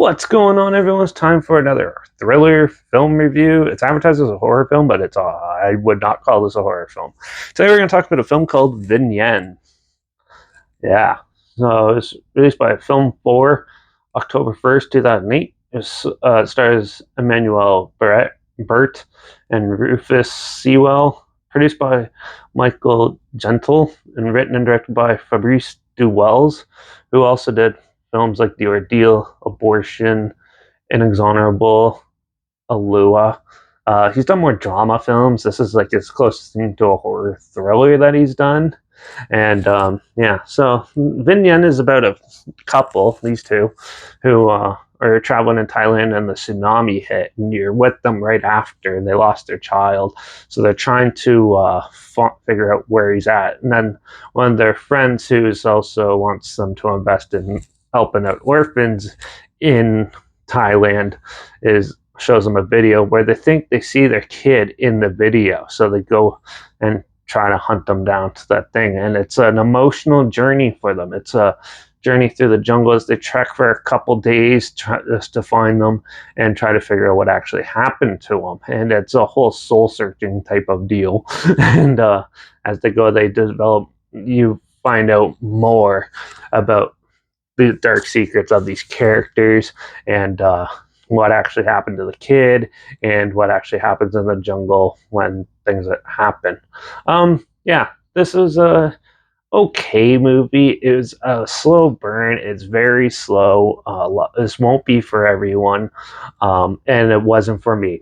What's going on, everyone? It's time for another thriller film review. It's advertised as a horror film, but I would not call this a horror film. Today we're going to talk about a film called Vinyan. Yeah. So it's released by Film 4, October 1st, 2008. It stars Emmanuel Burt and Rufus Sewell. Produced by Michael Gentle and written and directed by Fabrice Duwels, who also did films like The Ordeal, Abortion, Inexorable, Alua. He's done more drama films. This is like his closest thing to a horror thriller that he's done. And so Vinyan is about a couple, these two, who are traveling in Thailand and the tsunami hit, and you're with them right after, and they lost their child. So they're trying to figure out where he's at. And then one of their friends, who also wants them to invest in helping out orphans in Thailand, shows them a video where they think they see their kid in the video. So they go and try to hunt them down to that thing. And it's an emotional journey for them. It's a journey through the jungle as they trek for a couple days just to find them and try to figure out what actually happened to them. And it's a whole soul-searching type of deal. And as they go, you find out more about the dark secrets of these characters and what actually happened to the kid and what actually happens in the jungle when things happen. This is a okay movie. It was a slow burn. It's very slow. This won't be for everyone, and it wasn't for me.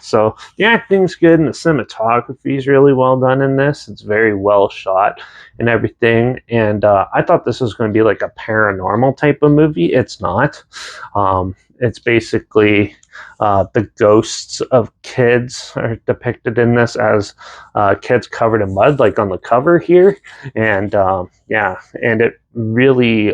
So the acting's good and the cinematography is really well done in this. It's very well shot and everything. And I thought this was going to be like a paranormal type of movie. It's not. It's basically the ghosts of kids are depicted in this as kids covered in mud, like on the cover here. And and it really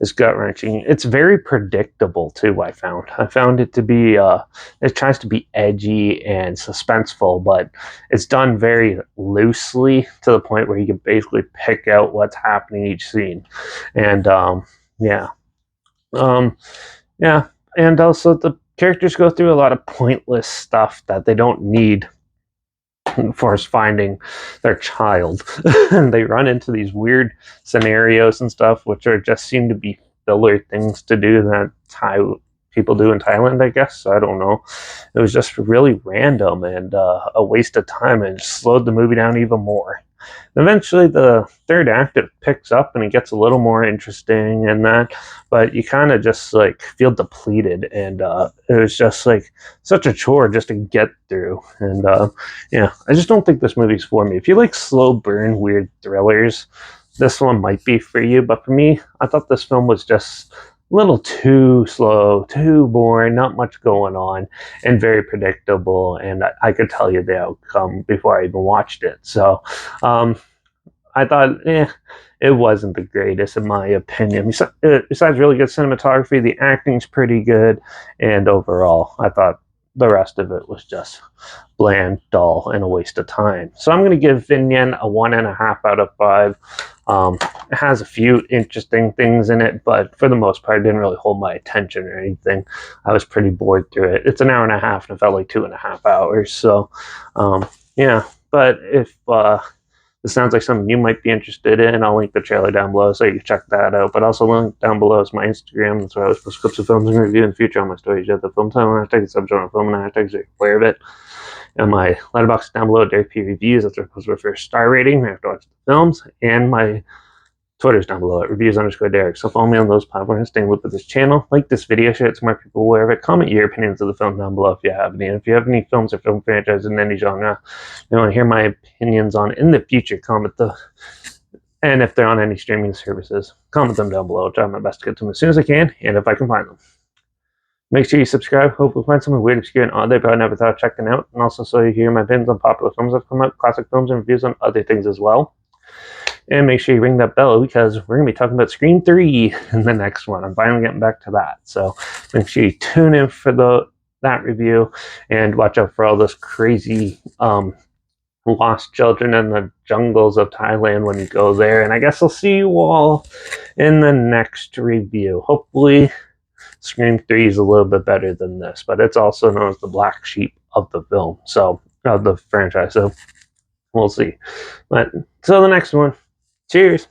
is gut-wrenching. It's very predictable too. I found it to be it tries to be edgy and suspenseful, but it's done very loosely to the point where you can basically pick out what's happening each scene. And and also the characters go through a lot of pointless stuff that they don't need for finding their child. And they run into these weird scenarios and stuff, which seem to be filler things to do that people do in Thailand, I guess. I don't know. It was just really random and a waste of time, and slowed the movie down even more. Eventually, the third act, it picks up and it gets a little more interesting and that, but you kind of just like feel depleted, and it was just like such a chore just to get through. And I just don't think this movie's for me. If you like slow burn, weird thrillers, this one might be for you. But for me, I thought this film was just a little too slow, too boring, not much going on, and very predictable. And I could tell you the outcome before I even watched it. So I thought, it wasn't the greatest in my opinion. Besides really good cinematography, the acting's pretty good, and overall, I thought the rest of it was just bland, dull, and a waste of time. So I'm going to give Vinyan a 1.5 out of 5. It has a few interesting things in it, but for the most part, it didn't really hold my attention or anything. I was pretty bored through it. It's an hour and a half, and it felt like 2.5 hours. So, but if this sounds like something you might be interested in, I'll link the trailer down below so you can check that out. But also link down below is my Instagram. That's where I always post clips of films and review in the future on my stories. You have the film title, hashtag, the subgenre film, and hashtags, so you're aware of it. And my Letterbox down below, Derek P Reviews. That's where I post my first star rating. I have to watch the films. And my Twitter's down below at reviews_Derek. So follow me on those platforms, stay in loop with this channel. Like this video, share it to more people aware of it. Comment your opinions of the film down below if you have any. And if you have any films or film franchises in any genre you want to hear my opinions on in the future, comment them. And if they're on any streaming services, comment them down below. I'll try my best to get to them as soon as I can, and if I can find them. Make sure you subscribe. Hopefully find something weird, obscure, and odd that I never thought of checking out. And also so you hear my opinions on popular films that have come out, classic films, and reviews on other things as well. And make sure you ring that bell, because we're going to be talking about Scream 3 in the next one. I'm finally getting back to that. So make sure you tune in for that review, and watch out for all this crazy lost children in the jungles of Thailand when you go there. And I guess I'll see you all in the next review. Hopefully, Scream 3 is a little bit better than this, but it's also known as the black sheep of the film, so of the franchise. So we'll see. But until the next one, cheers.